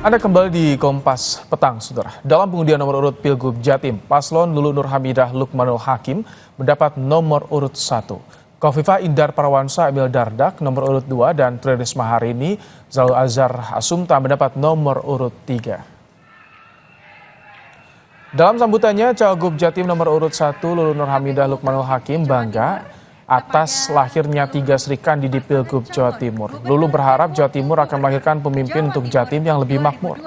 Anda kembali di Kompas Petang, Saudara. Dalam pengundian nomor urut Pilgub Jatim, Paslon Lulu Nur Hamidah Lukmanul Hakim mendapat nomor urut 1. Khofifah Indar Parawansa Emil Dardak nomor urut 2 dan Tri Risma Harini Zalul Azhar Asumta mendapat nomor urut 3. Dalam sambutannya, Cawagup Jatim nomor urut 1 Lulu Nur Hamidah Lukmanul Hakim bangga atas lahirnya 3 Sri Kandi di Pilgub Jawa Timur. Lulu berharap Jawa Timur akan melahirkan pemimpin untuk Jatim yang lebih makmur.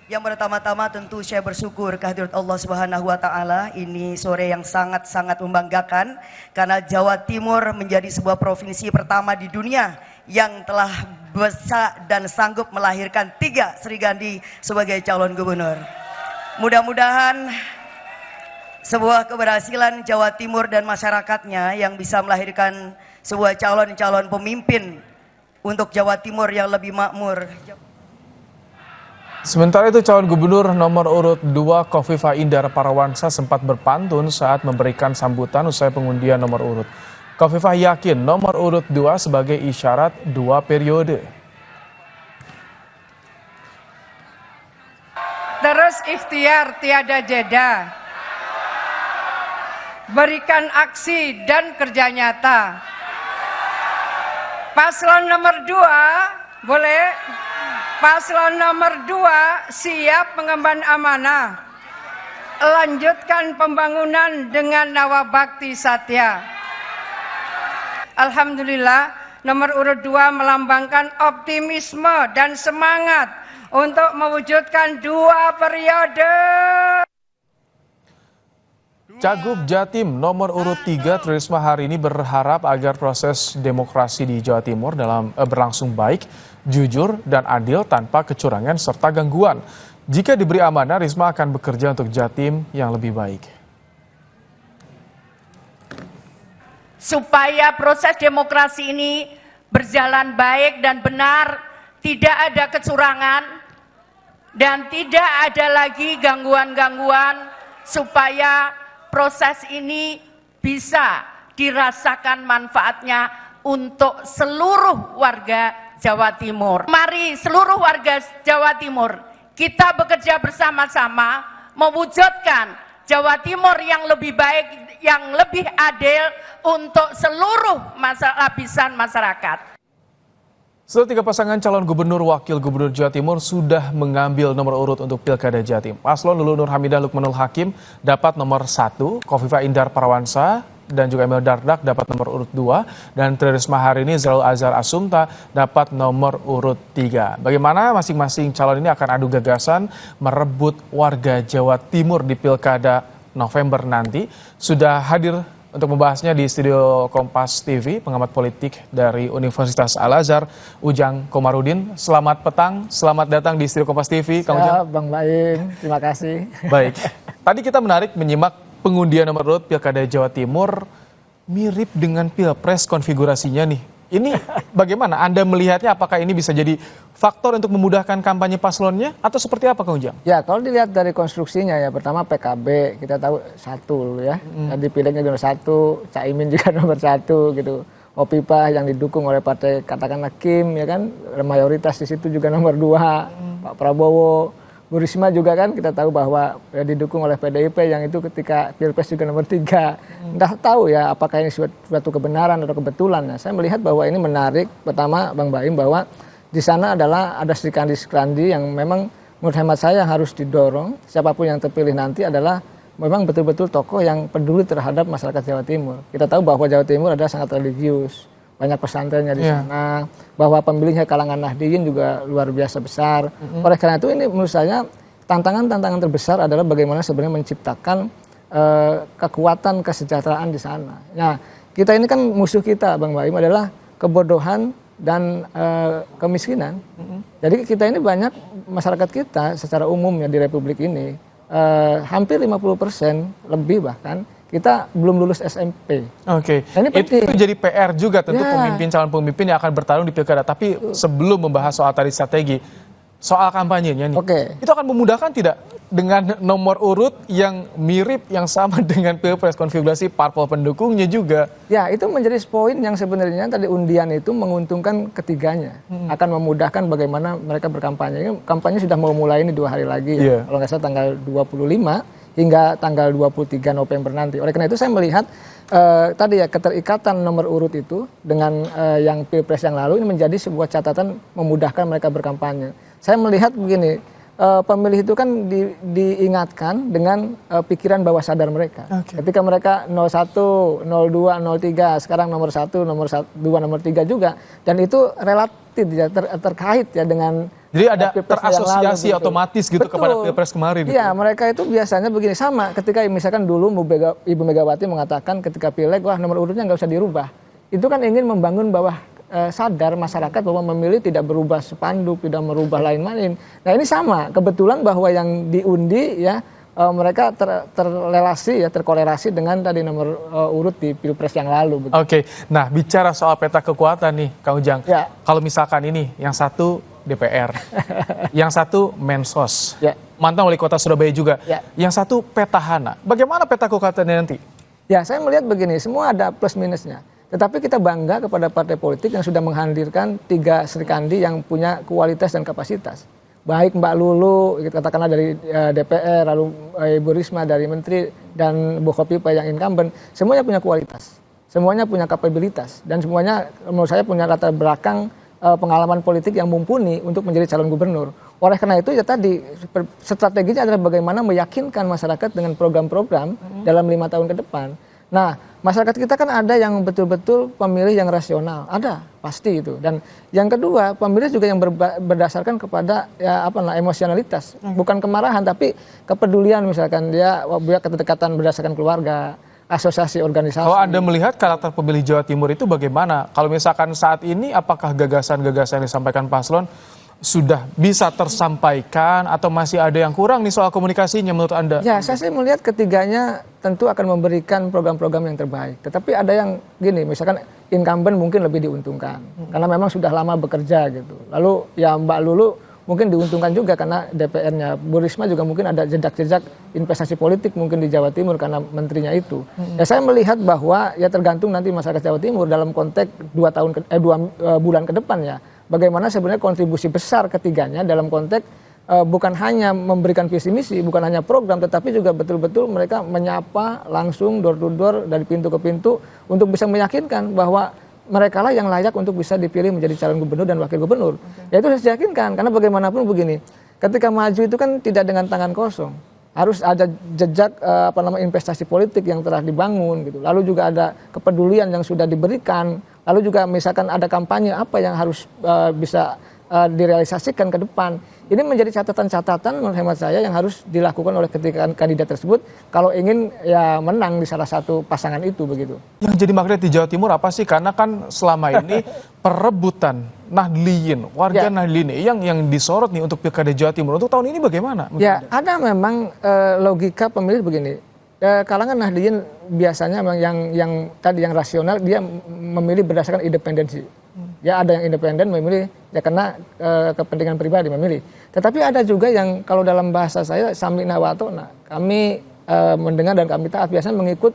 Yang pertama-tama tentu saya bersyukur kehadirat Allah Subhanahu wa taala. Ini sore yang sangat-sangat membanggakan karena Jawa Timur menjadi sebuah provinsi pertama di dunia yang telah bisa dan sanggup melahirkan 3 Sri Kandi sebagai calon gubernur. Mudah-mudahan sebuah keberhasilan Jawa Timur dan masyarakatnya yang bisa melahirkan sebuah calon-calon pemimpin untuk Jawa Timur yang lebih makmur. Sementara itu calon gubernur nomor urut 2 Khofifah Indar Parawansa sempat berpantun saat memberikan sambutan usai pengundian nomor urut. Khofifah yakin nomor urut 2 sebagai isyarat 2 periode. Terus ikhtiar tiada jeda. Berikan aksi dan kerja nyata. Paslon nomor 2, boleh? Paslon nomor 2 siap mengemban amanah. Lanjutkan pembangunan dengan nawa bakti satya. Alhamdulillah, nomor urut 2 melambangkan optimisme dan semangat untuk mewujudkan 2 periode. Cagup Jatim nomor urut 3 Tri Risma Harini berharap agar proses demokrasi di Jawa Timur berlangsung baik, jujur, dan adil tanpa kecurangan serta gangguan. Jika diberi amanah, Risma akan bekerja untuk Jatim yang lebih baik. Supaya proses demokrasi ini berjalan baik dan benar, tidak ada kecurangan, dan tidak ada lagi gangguan-gangguan, supaya proses ini bisa dirasakan manfaatnya untuk seluruh warga Jawa Timur. Mari seluruh warga Jawa Timur kita bekerja bersama-sama mewujudkan Jawa Timur yang lebih baik, yang lebih adil untuk seluruh lapisan masyarakat. Setelah 3 pasangan calon gubernur wakil gubernur Jawa Timur sudah mengambil nomor urut untuk Pilkada Jatim. Paslon Lulu Nur Hamidah Lukmanul Hakim dapat nomor 1, Khofifah Indar Parawansa dan juga Emil Dardak dapat nomor urut 2, dan Tri Risma Harini Zalul Azhar Asumta dapat nomor urut 3. Bagaimana masing-masing calon ini akan adu gagasan merebut warga Jawa Timur di Pilkada November nanti? Sudah hadir untuk membahasnya di studio Kompas TV, pengamat politik dari Universitas Al-Azhar, Ujang Komarudin. Selamat petang, selamat datang di studio Kompas TV. Kang Ujang. Bang Baim, terima kasih. Baik, tadi kita menarik menyimak pengundian nomor urut Pilkada Jawa Timur, mirip dengan Pilpres konfigurasinya nih. Ini bagaimana Anda melihatnya, apakah ini bisa jadi faktor untuk memudahkan kampanye paslonnya atau seperti apa, Kang Ujang? Ya, kalau dilihat dari konstruksinya ya, pertama PKB kita tahu 1 ya, dipilihnya nomor 1, Caimin juga nomor 1 gitu. Khofifah yang didukung oleh partai katakanlah Kim ya kan, mayoritas di situ juga nomor 2, Pak Prabowo. Bu Risma juga kan kita tahu bahwa didukung oleh PDIP yang itu ketika Pilpres juga nomor 3. Entah tahu ya apakah ini suatu kebenaran atau kebetulan. Nah, saya melihat bahwa ini menarik. Pertama Bang Baim, bahwa di sana adalah ada Sri Kandi yang memang menurut hemat saya harus didorong. Siapapun yang terpilih nanti adalah memang betul-betul tokoh yang peduli terhadap masyarakat Jawa Timur. Kita tahu bahwa Jawa Timur adalah sangat religius, banyak pesantrennya di sana, bahwa pemilihnya kalangan Nahdliyin juga luar biasa besar. Oleh karena itu ini menurut saya tantangan terbesar adalah bagaimana sebenarnya menciptakan kekuatan kesejahteraan di sana. Nah, kita ini kan musuh kita Bang Baim adalah kebodohan dan kemiskinan. Jadi kita ini banyak masyarakat kita secara umum ya di Republik ini hampir 50% lebih bahkan kita belum lulus SMP. Oke, nah, itu jadi PR juga tentu calon pemimpin yang akan bertarung di Pilkada. Tapi sebelum membahas soal tadi strategi, soal kampanyenya nih. Oke. Itu akan memudahkan tidak dengan nomor urut yang mirip, yang sama dengan Pilpres, konfigurasi parpol pendukungnya juga? Ya, itu menjadi poin yang sebenarnya tadi undian itu menguntungkan ketiganya. Akan memudahkan bagaimana mereka berkampanye. Ini kampanye sudah mau mulai ini 2 hari lagi ya. Kalau nggak salah tanggal 25 hingga tanggal 23 November nanti. Oleh karena itu saya melihat tadi ya keterikatan nomor urut itu dengan yang Pilpres yang lalu ini menjadi sebuah catatan memudahkan mereka berkampanye. Saya melihat begini, pemilih itu kan diingatkan dengan pikiran bawah sadar mereka. Ketika mereka 01, 02, 03, sekarang nomor 1, nomor 2, nomor 3 juga. Dan itu relatif ya, terkait ya dengan jadi ada Pilpres terasosiasi yang lalu, otomatis gitu kepada Pilpres kemarin. Iya, mereka itu biasanya begini, sama ketika misalkan dulu Ibu Megawati mengatakan ketika Pileg, wah nomor urutnya nggak usah dirubah. Itu kan ingin membangun bawah sadar masyarakat bahwa memilih tidak berubah spanduk, tidak merubah lain-lain. Nah ini sama, kebetulan bahwa yang diundi ya mereka terrelasi ya, terkorelasi dengan tadi nomor urut di Pilpres yang lalu. Oke, nah bicara soal peta kekuatan nih Kang Ujang. Ya. Kalau misalkan ini yang satu DPR, yang satu Mensos, Ya. mantan wali kota Surabaya juga, Ya. yang satu petahana. Bagaimana peta kekuatannya nanti? Ya, saya melihat begini, semua ada plus minusnya. Tetapi kita bangga kepada partai politik yang sudah menghadirkan 3 Serikandi yang punya kualitas dan kapasitas. Baik Mbak Lulu, katakanlah dari DPR, lalu Ibu Risma dari Menteri, dan Bu Khofifa yang incumbent, semuanya punya kualitas. Semuanya punya kapabilitas. Dan semuanya menurut saya punya latar belakang pengalaman politik yang mumpuni untuk menjadi calon gubernur. Oleh karena itu ya tadi, strateginya adalah bagaimana meyakinkan masyarakat dengan program-program dalam 5 tahun ke depan. Nah, masyarakat kita kan ada yang betul-betul pemilih yang rasional, ada pasti itu. Dan yang kedua, pemilih juga yang berdasarkan kepada ya emosionalitas, bukan kemarahan tapi kepedulian, misalkan dia kedekatan berdasarkan keluarga, asosiasi organisasi. Kalau Anda melihat karakter pemilih Jawa Timur itu bagaimana? Kalau misalkan saat ini apakah gagasan-gagasan yang disampaikan paslon sudah bisa tersampaikan atau masih ada yang kurang nih soal komunikasinya menurut Anda? Ya, saya sih melihat ketiganya tentu akan memberikan program-program yang terbaik. Tetapi ada yang gini, misalkan incumbent mungkin lebih diuntungkan karena memang sudah lama bekerja gitu. Lalu ya Mbak Lulu mungkin diuntungkan juga karena DPR-nya. Bu Risma juga mungkin ada jejak-jejak investasi politik mungkin di Jawa Timur karena menterinya itu. Ya saya melihat bahwa ya tergantung nanti masyarakat Jawa Timur dalam konteks 2 bulan ke depan ya. Bagaimana sebenarnya kontribusi besar ketiganya dalam konteks bukan hanya memberikan visi misi, bukan hanya program, tetapi juga betul-betul mereka menyapa langsung door to door dari pintu ke pintu untuk bisa meyakinkan bahwa mereka lah yang layak untuk bisa dipilih menjadi calon gubernur dan wakil gubernur. Ya itu harus diyakinkan, karena bagaimanapun begini, ketika maju itu kan tidak dengan tangan kosong. Harus ada jejak investasi politik yang telah dibangun gitu. Lalu juga ada kepedulian yang sudah diberikan. Lalu juga misalkan ada kampanye apa yang harus bisa direalisasikan ke depan. Ini menjadi catatan-catatan menurut hemat saya yang harus dilakukan oleh ketiga kandidat tersebut kalau ingin ya menang di salah satu pasangan itu begitu. Yang jadi magnet di Jawa Timur apa sih? Karena kan selama ini perebutan Nahdliyin, warga Nahdliyin yang disorot nih untuk Pilkada Jawa Timur. Untuk tahun ini bagaimana? Ya, ada memang logika pemilih begini. Kalangan Nahdliyin biasanya yang tadi yang rasional, dia memilih berdasarkan independensi. Ya ada yang independen memilih ya karena kepentingan pribadi memilih. Tetapi ada juga yang kalau dalam bahasa saya samina wa atona. Kami mendengar dan kami taat biasanya mengikut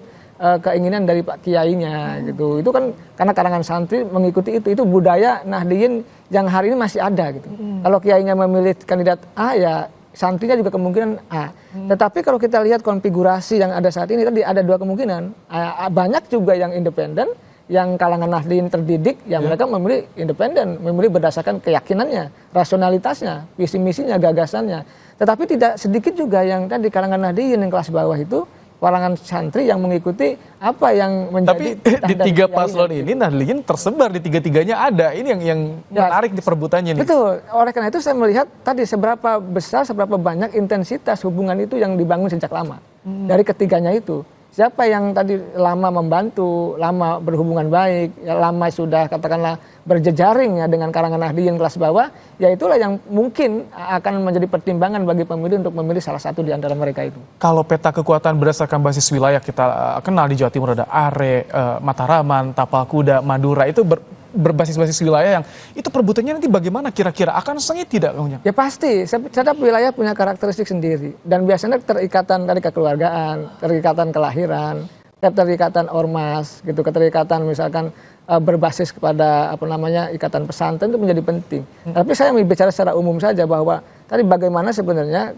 keinginan dari Pak Kiainya gitu. Itu kan karena kalangan santri mengikuti itu. Itu budaya Nahdliyin yang hari ini masih ada gitu. Kalau Kiainya memilih kandidat A ya santrinya juga kemungkinan A. Tetapi kalau kita lihat konfigurasi yang ada saat ini tadi ada 2 kemungkinan. Banyak juga yang independen, yang kalangan Nahdliyin terdidik, ya mereka memilih independen, memilih berdasarkan keyakinannya, rasionalitasnya, visi misinya, gagasannya. Tetapi tidak sedikit juga yang tadi kalangan Nahdliyin yang kelas bawah itu, kalangan santri yang mengikuti apa yang menjadi. Tapi di 3 paslon ini Nahdliyin tersebar di 3-3-nya ada. Ini yang menarik di perebutannya nih. Betul. Oleh karena itu saya melihat tadi seberapa besar, seberapa banyak intensitas hubungan itu yang dibangun sejak lama dari ketiganya itu. Siapa yang tadi lama membantu, lama berhubungan baik, ya lama sudah katakanlah berjejaring ya dengan kalangan Nahdliyin kelas bawah, ya itulah yang mungkin akan menjadi pertimbangan bagi pemilih untuk memilih salah satu di antara mereka itu. Kalau peta kekuatan berdasarkan basis wilayah kita kenal di Jawa Timur ada Are, Mataraman, Tapal Kuda, Madura, itu berbasis-basis wilayah yang itu perebutannya nanti bagaimana kira-kira akan sengit tidak Kang Ujang? Ya pasti, setiap wilayah punya karakteristik sendiri dan biasanya terikatan dari kekeluargaan, terikatan kelahiran, keterikatan ormas, gitu, keterikatan misalkan berbasis kepada ikatan pesantren itu menjadi penting. Tapi saya bicara secara umum saja bahwa tadi bagaimana sebenarnya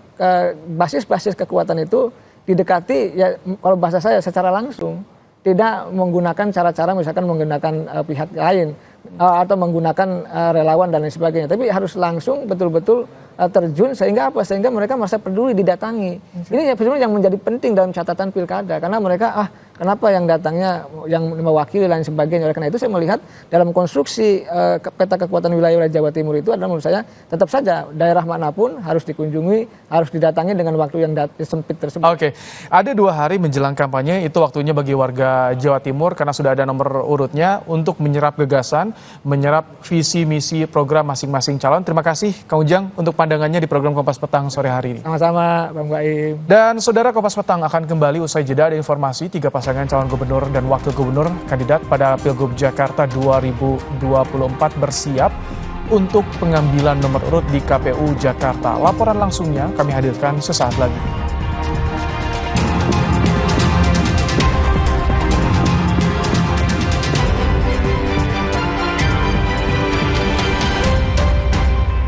basis-basis kekuatan itu didekati ya kalau bahasa saya secara langsung. Tidak menggunakan cara-cara misalkan menggunakan pihak lain atau menggunakan relawan dan lain sebagainya. Tapi harus langsung betul-betul terjun sehingga apa? Sehingga mereka merasa peduli didatangi. Ini sebenarnya yang menjadi penting dalam catatan pilkada karena mereka kenapa yang datangnya yang mewakili dan sebagainya. Oleh karena itu saya melihat dalam konstruksi peta kekuatan wilayah Jawa Timur itu adalah menurut saya tetap saja daerah manapun harus dikunjungi, harus didatangi dengan waktu yang sempit tersebut. Oke, ada 2 hari menjelang kampanye itu waktunya bagi warga Jawa Timur karena sudah ada nomor urutnya untuk menyerap gagasan, menyerap visi misi program masing-masing calon. Terima kasih Kang Ujang untuk pandangannya di program Kompas Petang sore hari ini. Sama-sama Bang Baim. Dan saudara, Kompas Petang akan kembali usai jeda. Ada informasi 3 pasangan calon gubernur dan wakil gubernur kandidat pada Pilgub Jakarta 2024 bersiap untuk pengambilan nomor urut di KPU Jakarta. Laporan langsungnya kami hadirkan sesaat lagi.